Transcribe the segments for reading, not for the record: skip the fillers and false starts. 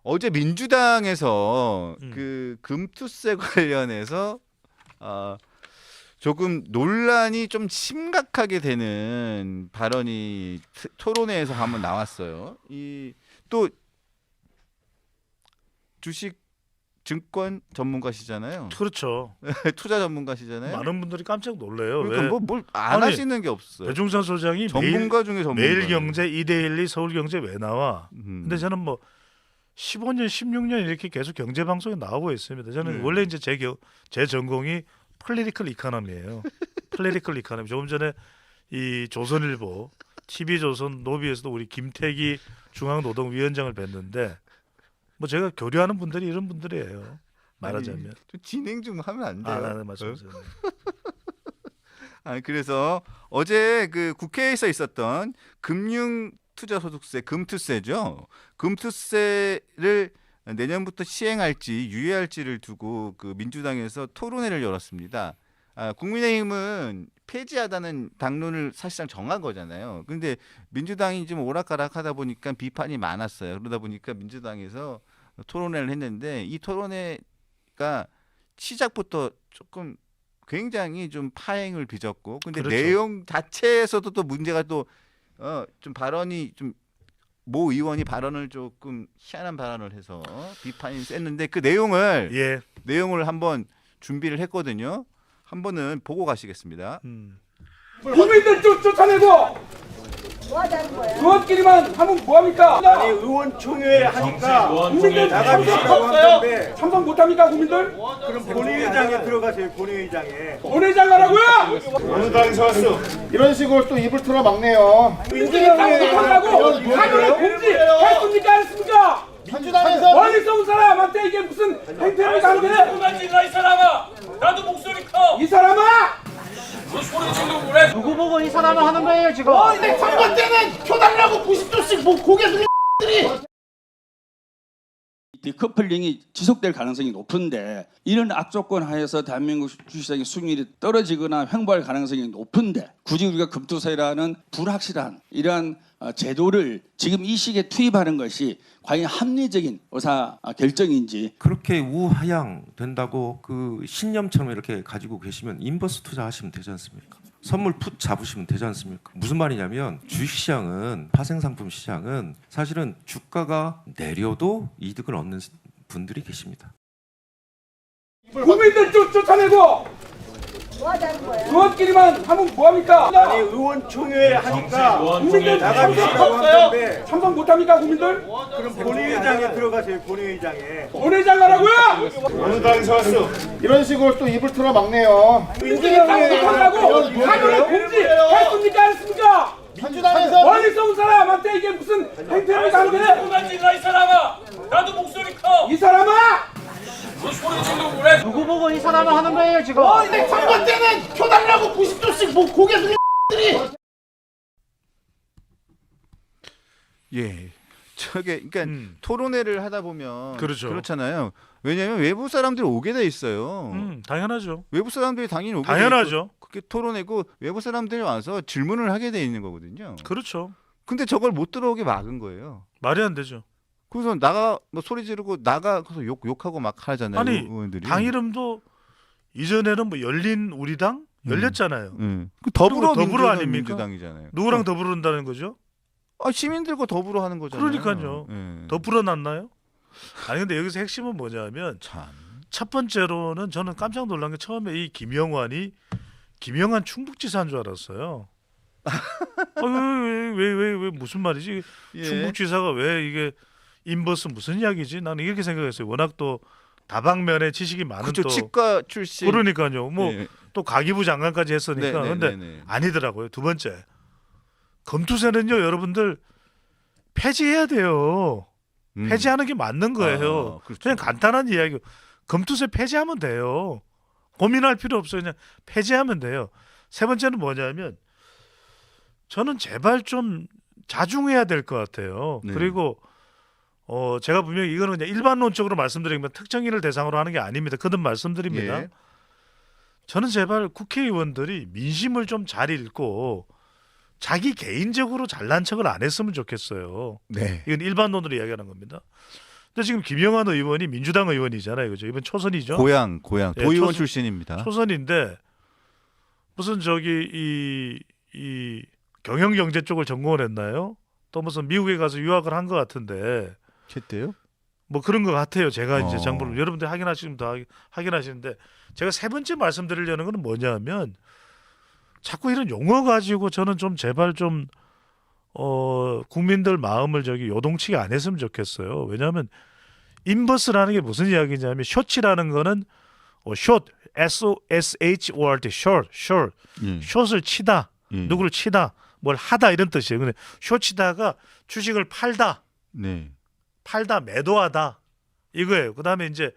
어제 민주당에서 그 금투세 관련해서 조금 논란이 좀 심각하게 되는 발언이 토론회에서 한번 나왔어요. 이 또 주식 증권 전문가시잖아요. 그렇죠. 투자 전문가시잖아요. 많은 분들이 깜짝 놀래요. 그러니까 왜? 뭐 뭘 안 아니, 하시는 게 없어요. 배종찬 소장이 전문가 중에 전문가. 매일경제, 이데일리, 서울경제 왜 나와? 근데 저는 뭐 15년, 16년 이렇게 계속 경제 방송에 나오고 있습니다. 저는 원래 이제 제 전공이 폴리티컬 이코노미예요. 폴리티컬 이코노미. 조금 전에 이 조선일보, TV조선 노비에서도 우리 김태기 중앙노동위원장을 뵀는데 뭐 제가 교류하는 분들이 이런 분들이에요. 말하자면. 아니, 좀 진행 좀 하면 안 돼요? 네, 말씀하세요. 그래서 어제 그 국회에서 있었던 금융투자소득세, 금투세죠. 금투세를 내년부터 시행할지 유예할지를 두고 그 민주당에서 토론회를 열었습니다. 국민의힘은 폐지하다는 당론을 사실상 정한 거잖아요. 그런데 민주당이 좀 오락가락하다 보니까 비판이 많았어요. 그러다 보니까 민주당에서 토론회를 했는데 이 토론회가 시작부터 조금 굉장히 좀 파행을 빚었고, 근데 그렇죠. 내용 자체에서도 또 문제가 또 좀 발언이 좀 모 의원이 발언을 조금 희한한 발언을 해서 비판이 셌는데 그 내용을 한번 준비를 했거든요. 한번은 보고 가시겠습니다. 국민들 쫓아내고 의원끼리만 하면 뭐합니까? 아니 의원총회 하니까 국민들 참석 못합니까 국민들? 그럼 본회의장에 들어가세요. 본회의장에. 본회의장 가라고요? 어느 당에서 왔어? 이런 식으로 또 입을 틀어 막네요. 국민들이 참석한다고 사전에 공지했습니까 안 했습니까? 민주당에서 멀리서 온 사람한테 이게 무슨 행태입니까 안 돼? 이 사람아, 나도 목소리 커. 이 사람아! 너 소리 지르고 그래. 누구 보고 이 사람을 하는 거예요 지금? 근데 선거 때는 켜달라고 90도씩 뭐 고개 숙인 들이 디커플링이 지속될 가능성이 높은데 이런 악조건 하에서 대한민국 주식시장의 수익률이 떨어지거나 횡보할 가능성이 높은데 굳이 우리가 금투세라는 불확실한 이러한 제도를 지금 이 시기에 투입하는 것이 과연 합리적인 의사 결정인지. 그렇게 우하향 된다고 그 신념처럼 이렇게 가지고 계시면 인버스 투자하시면 되지 않습니까? 선물 풋 잡으시면 되지 않습니까? 무슨 말이냐면 주식시장은 파생상품 시장은 사실은 주가가 내려도 이득을 얻는 분들이 계십니다. 국민들 쫓아내고 의원끼리만 하면 뭐합니까? 아니 의원총회 하니까 국민들 참석 못합니까 국민들? 그럼 본회의장에 들어가세요. 본회의장에. 본회의장 가라고요? 어느 당에서 왔어? 이런 식으로 또 입을 틀어 막네요. 국민들이 참석한다고 사전에 공지했습니까 안 했습니까? 민주당에서 멀리서 온 사람한테 이게 무슨 행태입니까 안 돼? 이 사람아, 나도 목소리 커. 이 사람아! 너 소리 지르고 그래. 누구 보고 이 사람을 하는 거예요 지금? 근데 선거 때는 켜달라고 90도씩 뭐 고개 숙인 들이 예. 저게 그러니까 토론회를 하다 보면 그렇죠. 그렇잖아요. 왜냐하면 외부 사람들이 오게 돼 있어요. 당연하죠. 외부 사람들이 당연히 오게 당연하죠. 돼 있고, 그게 토론회고 외부 사람들이 와서 질문을 하게 돼 있는 거거든요. 그렇죠. 근데 저걸 못 들어오게 막은 거예요. 말이 안 되죠. 그래서 나가 뭐 소리 지르고 나가서 욕하고 막 하잖아요. 아니 의원들이. 당 이름도 이전에는 뭐 열린 우리당 열렸잖아요. 그 더불어 아닙니까? 민주당이잖아요. 누구랑 더불어 한다는 거죠? 시민들과 더불어 하는 거잖아요. 그러니까요. 예. 더 불어났나요? 아니 근데 여기서 핵심은 뭐냐면 참. 첫 번째로는 저는 깜짝 놀란 게 처음에 이 김영환 충북지사인 줄 알았어요. 왜 무슨 말이지? 예. 충북지사가 왜 이게 인버스 무슨 이야기지? 나는 이렇게 생각했어요. 워낙 또 다방면에 지식이 많은 그렇죠. 또 치과 출신. 그러니까요. 뭐 또 예. 가기부 장관까지 했으니까. 근데 아니더라고요. 두 번째. 금투세는요, 여러분들 폐지해야 돼요. 폐지하는 게 맞는 거예요. 그렇죠. 그냥 간단한 이야기. 금투세 폐지하면 돼요. 고민할 필요 없어요. 그냥 폐지하면 돼요. 세 번째는 뭐냐면 저는 제발 좀 자중해야 될 것 같아요. 네. 그리고 제가 분명히 이거는 그냥 일반론적으로 말씀드리면 특정인을 대상으로 하는 게 아닙니다. 거듭 말씀드립니다. 예. 저는 제발 국회의원들이 민심을 좀 잘 읽고 자기 개인적으로 잘난 척을 안 했으면 좋겠어요. 네. 이건 일반론으로 이야기하는 겁니다. 근데 지금 김영환 의원이 민주당 의원이잖아요, 그죠? 이번 초선이죠. 고향 예, 도의원 초선- 출신입니다. 초선인데 무슨 저기 이 경영경제 쪽을 전공을 했나요? 또 무슨 미국에 가서 유학을 한 것 같은데 했대요? 뭐 그런 것 같아요. 제가 이제 어. 장부를 여러분들 확인하시면 다 확인하시는데 제가 세 번째 말씀드리려는 건 뭐냐면 자꾸 이런 용어 가지고 저는 좀 제발 좀 국민들 마음을 저기 요동치게 안 했으면 좋겠어요. 왜냐하면 인버스라는 게 무슨 이야기냐면 숏이라는 거는 숏 SOSHORT 숏 예. 숏을 치다 예. 누구를 치다 뭘 하다 이런 뜻이에요. 근데 숏치다가 주식을 팔다 네. 매도하다 이거예요. 그다음에 이제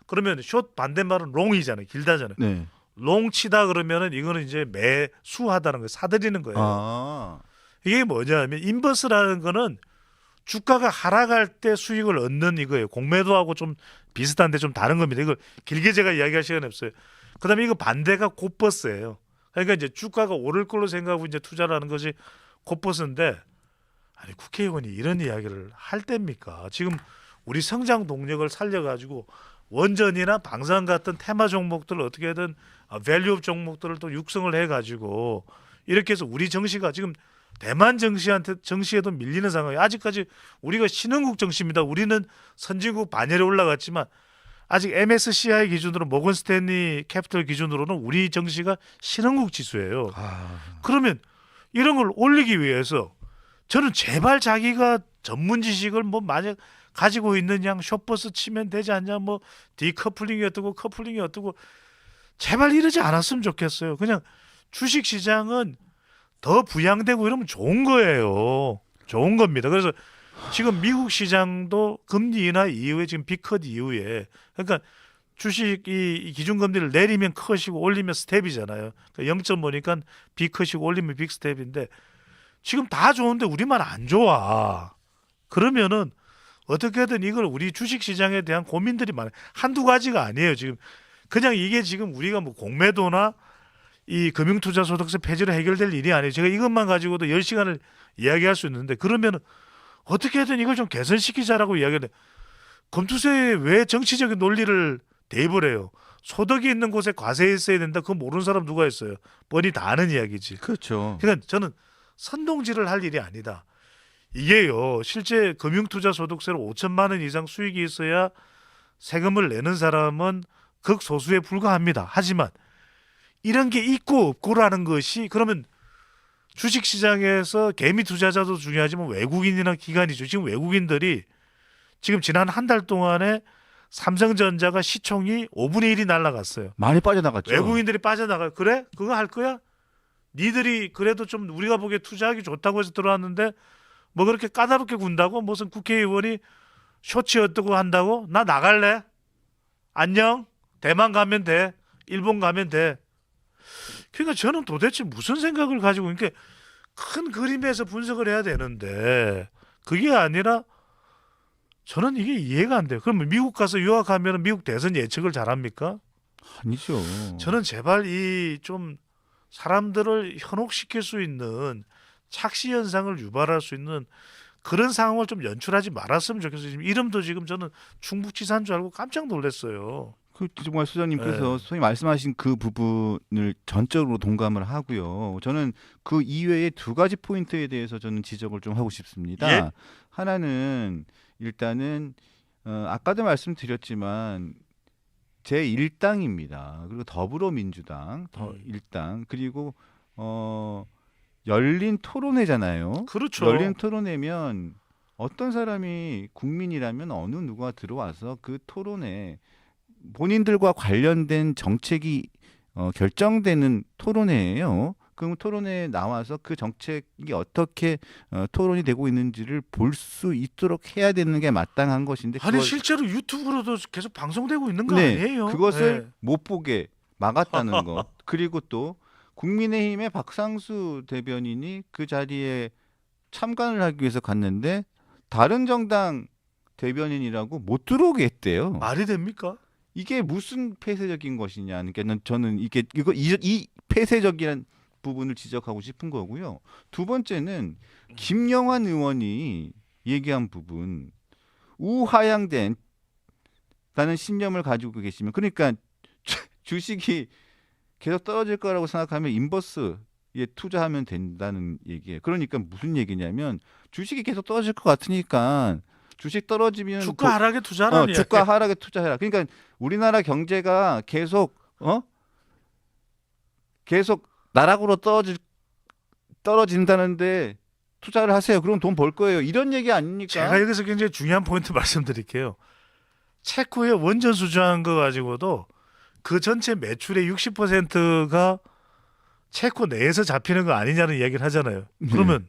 그러면 숏 반대말은 롱이잖아요. 길다잖아요. 네. 롱 치다 그러면은 이거는 이제 매수하다는 거예요. 사들이는 거예요. 아. 이게 뭐냐면 인버스라는 거는 주가가 하락할 때 수익을 얻는 이거예요. 공매도하고 좀 비슷한데 좀 다른 겁니다. 이걸 길게 제가 이야기할 시간이 없어요. 그다음에 이거 반대가 곱버스예요. 그러니까 이제 주가가 오를 걸로 생각하고 이제 투자를 하는 것이 곱버스인데 아니 국회의원이 이런 이야기를 할 때입니까? 지금 우리 성장 동력을 살려가지고 원전이나 방산 같은 테마 종목들을 어떻게든 밸류업 종목들을 또 육성을 해가지고 이렇게 해서 우리 정시가 지금 대만 정시에도 밀리는 상황이에요. 아직까지 우리가 신흥국 정시입니다. 우리는 선진국 반열에 올라갔지만 아직 MSCI 기준으로 모건 스탠리 캐피털 기준으로는 우리 정시가 신흥국 지수예요. 그러면 이런 걸 올리기 위해서 저는 제발 자기가 전문 지식을 뭐 만약 가지고 있는 양 숏버스 치면 되지 않냐 뭐 디커플링이 어떻고 커플링이 어떻고 제발 이러지 않았으면 좋겠어요. 그냥 주식 시장은 더 부양되고 이러면 좋은 거예요. 좋은 겁니다. 그래서 지금 미국 시장도 금리 인하 이후에 지금 빅컷 이후에 그러니까 주식이 기준금리를 내리면 컷이고 올리면 스텝이잖아요. 그러니까 0.5니까 빅컷이고 올리면 빅스텝인데 지금 다 좋은데 우리만 안 좋아. 그러면은 어떻게든 이걸 우리 주식 시장에 대한 고민들이 많아요. 한두 가지가 아니에요. 지금 그냥 이게 지금 우리가 뭐 공매도나 이 금융투자소득세 폐지로 해결될 일이 아니에요. 제가 이것만 가지고도 10시간을 이야기할 수 있는데 그러면 어떻게든 이걸 좀 개선시키자라고 이야기를 해. 검투세에 왜 정치적인 논리를 대입을 해요? 소득이 있는 곳에 과세 있어야 된다. 그거 모르는 사람 누가 있어요? 뻔히 다 아는 이야기지. 그렇죠. 그러니까 저는 선동질을 할 일이 아니다. 이게요. 실제 금융투자소득세로 5천만 원 이상 수익이 있어야 세금을 내는 사람은 극소수에 불과합니다. 하지만 이런 게 있고 없고라는 것이 그러면 주식시장에서 개미 투자자도 중요하지만 외국인이나 기관이죠. 지금 외국인들이 지금 지난 한 달 동안에 삼성전자가 시총이 5분의 1이 날라갔어요. 많이 빠져나갔죠. 외국인들이 빠져나가요. 그래? 그거 할 거야? 니들이 그래도 좀 우리가 보기에 투자하기 좋다고 해서 들어왔는데 뭐 그렇게 까다롭게 군다고? 무슨 국회의원이 쇼츠 어떠고 한다고? 나 나갈래? 안녕? 대만 가면 돼. 일본 가면 돼. 그러니까 저는 도대체 무슨 생각을 가지고 이렇게 큰 그림에서 분석을 해야 되는데 그게 아니라 저는 이게 이해가 안 돼요. 그러면 미국 가서 유학하면 미국 대선 예측을 잘합니까? 아니죠. 저는 제발 이 좀 사람들을 현혹시킬 수 있는 착시 현상을 유발할 수 있는 그런 상황을 좀 연출하지 말았으면 좋겠어요. 지금 이름도 지금 저는 충북지사인 줄 알고 깜짝 놀랐어요. 그 정말 소장님께서 네. 소위 말씀하신 그 부분을 전적으로 동감을 하고요. 저는 그 이외에 두 가지 포인트에 대해서 저는 지적을 좀 하고 싶습니다. 예? 하나는 일단은 아까도 말씀드렸지만 제1당입니다. 그리고 더불어민주당 더1당 그리고 열린 토론회잖아요. 그렇죠. 열린 토론회면 어떤 사람이 국민이라면 어느 누가 들어와서 그 토론회 본인들과 관련된 정책이 결정되는 토론회예요. 그럼 토론회에 나와서 그 정책이 어떻게 토론이 되고 있는지를 볼 수 있도록 해야 되는 게 마땅한 것인데 아니 실제로 유튜브로도 계속 방송되고 있는 거 네, 아니에요? 그것을 네. 못 보게 막았다는 것. 그리고 또 국민의힘의 박상수 대변인이 그 자리에 참관을 하기 위해서 갔는데 다른 정당 대변인이라고 못 들어오게 했대요. 말이 됩니까? 이게 무슨 폐쇄적인 것이냐. 그러니까 저는 이 폐쇄적이란 부분을 지적하고 싶은 거고요. 두 번째는 김영환 의원이 얘기한 부분. 우하향된 다는 신념을 가지고 계시면 그러니까 주식이 계속 떨어질 거라고 생각하면 인버스에 투자하면 된다는 얘기예요. 그러니까 무슨 얘기냐면 주식이 계속 떨어질 것 같으니까 주식 떨어지면 주가 하락에 투자하라는 이야기. 주가 하락에 투자해라. 그러니까 우리나라 경제가 계속 계속 나락으로 떨어진다는데 투자를 하세요. 그럼 돈 벌 거예요. 이런 얘기 아닙니까? 제가 여기서 굉장히 중요한 포인트 말씀드릴게요. 체코에 원전 수주한 거 가지고도 그 전체 매출의 60%가 체코 내에서 잡히는 거 아니냐는 이야기를 하잖아요. 그러면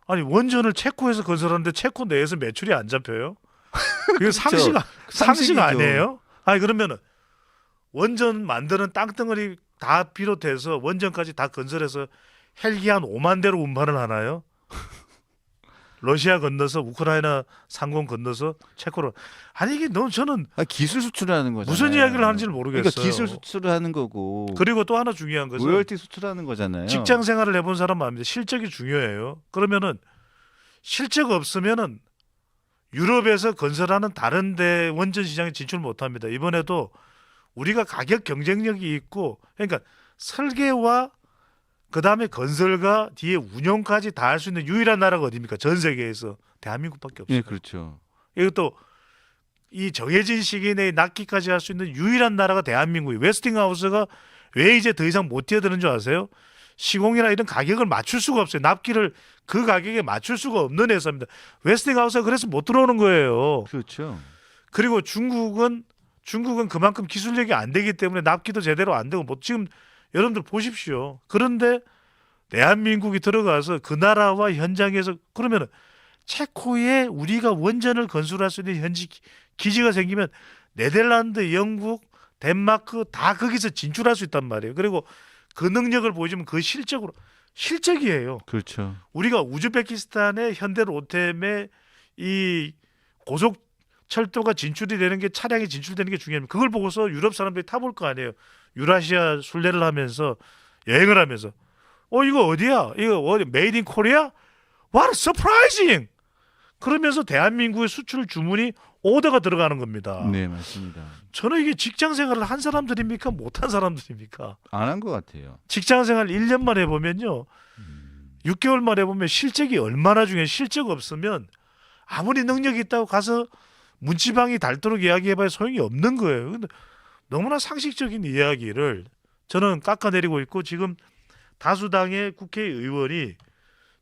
아니 원전을 체코에서 건설하는데 체코 내에서 매출이 안 잡혀요? 이거 상식 상식이죠. 아니에요? 아니 그러면은 원전 만드는 땅덩어리 다 비롯해서 원전까지 다 건설해서 헬기 한 5만 대로 운반을 하나요? 러시아 건너서 우크라이나 상공 건너서 체코로 아니 이게 저는 기술 수출하는 거잖아요. 무슨 이야기를 하는지를 모르겠어요. 그러니까 기술 수출을 하는 거고 그리고 또 하나 중요한 것은 로열티 수출하는 거잖아요. 직장 생활을 해본 사람 마음인데 실적이 중요해요. 그러면은 실적 없으면은 유럽에서 건설하는 다른 데 원전 시장에 진출 못합니다. 이번에도 우리가 가격 경쟁력이 있고 그러니까 설계와 그다음에 건설과 뒤에 운영까지 다 할 수 있는 유일한 나라가 어디입니까? 전 세계에서 대한민국밖에 없어요. 예, 그렇죠. 이것도 이 정해진 시기 내에 납기까지 할 수 있는 유일한 나라가 대한민국이에요. 웨스팅하우스가 왜 이제 더 이상 못 뛰어드는 줄 아세요? 시공이나 이런 가격을 맞출 수가 없어요. 납기를 그 가격에 맞출 수가 없는 회사입니다. 웨스팅하우스가 그래서 못 들어오는 거예요. 그렇죠. 그리고 중국은 그만큼 기술력이 안 되기 때문에 납기도 제대로 안 되고 지금 여러분들 보십시오. 그런데 대한민국이 들어가서 그 나라와 현장에서 그러면 체코에 우리가 원전을 건설할 수 있는 현지 기지가 생기면 네덜란드, 영국, 덴마크 다 거기서 진출할 수 있단 말이에요. 그리고 그 능력을 보여주면 그 실적이에요. 그렇죠. 우리가 우즈베키스탄의 현대로템의 이 고속철도가 진출이 되는 게 차량이 진출되는 게 중요합니다. 그걸 보고서 유럽 사람들이 타볼 거 아니에요. 유라시아 순례를 하면서 여행을 하면서 이거 어디야? 이거 어디? 메이드 인 코리아? What surprising! 그러면서 대한민국의 수출 주문이 오더가 들어가는 겁니다. 네, 맞습니다. 저는 이게 직장 생활을 한 사람들입니까? 못한 사람들입니까? 안 한 것 같아요. 직장 생활 1년만 해보면요. 6개월만 해보면 실적이 얼마나 중요해요. 실적 없으면 아무리 능력이 있다고 가서 문지방이 닳도록 이야기해봐야 소용이 없는 거예요. 근데 너무나 상식적인 이야기를 저는 깎아내리고 있고 지금 다수당의 국회의원이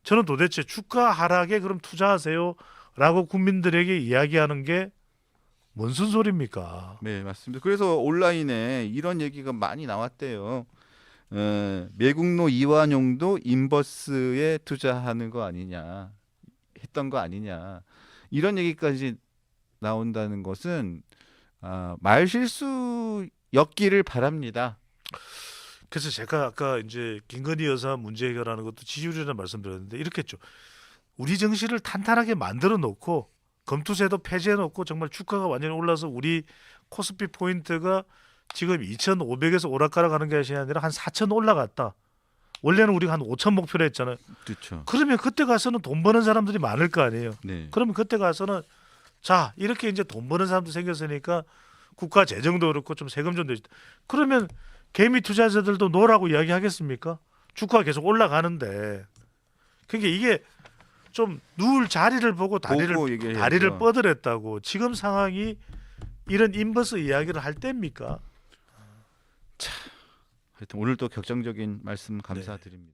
저는 도대체 주가 하락에 그럼 투자하세요 라고 국민들에게 이야기하는 게 뭔 순소리입니까? 네, 맞습니다. 그래서 온라인에 이런 얘기가 많이 나왔대요. 매국노 이완용도 인버스에 투자하는 거 아니냐, 했던 거 아니냐, 이런 얘기까지 나온다는 것은 말실수였기를 바랍니다. 그래서 제가 아까 이제 김건희 여사 문제 해결하는 것도 지지율이라는 말씀드렸는데 이렇게 했죠. 우리 정시를 탄탄하게 만들어 놓고 검투세도 폐지해 놓고 정말 주가가 완전히 올라서 우리 코스피 포인트가 지금 2,500에서 오락가락하는 게 아니라 한 4,000 올라갔다. 원래는 우리가 한 5,000 목표로 했잖아요. 그렇죠. 그러면 그때 가서는 돈 버는 사람들이 많을 거 아니에요. 네. 그러면 그때 가서는 자 이렇게 이제 돈 버는 사람도 생겼으니까 국가 재정도 그렇고 좀 세금 좀 내주다. 그러면 개미 투자자들도 노라고 이야기하겠습니까? 주가가 계속 올라가는데. 그러니까 이게 좀 누울 자리를 보고 다리를 뻗으랬다고. 지금 상황이 이런 인버스 이야기를 할 때입니까? 하여튼 오늘 또 격정적인 말씀 감사드립니다.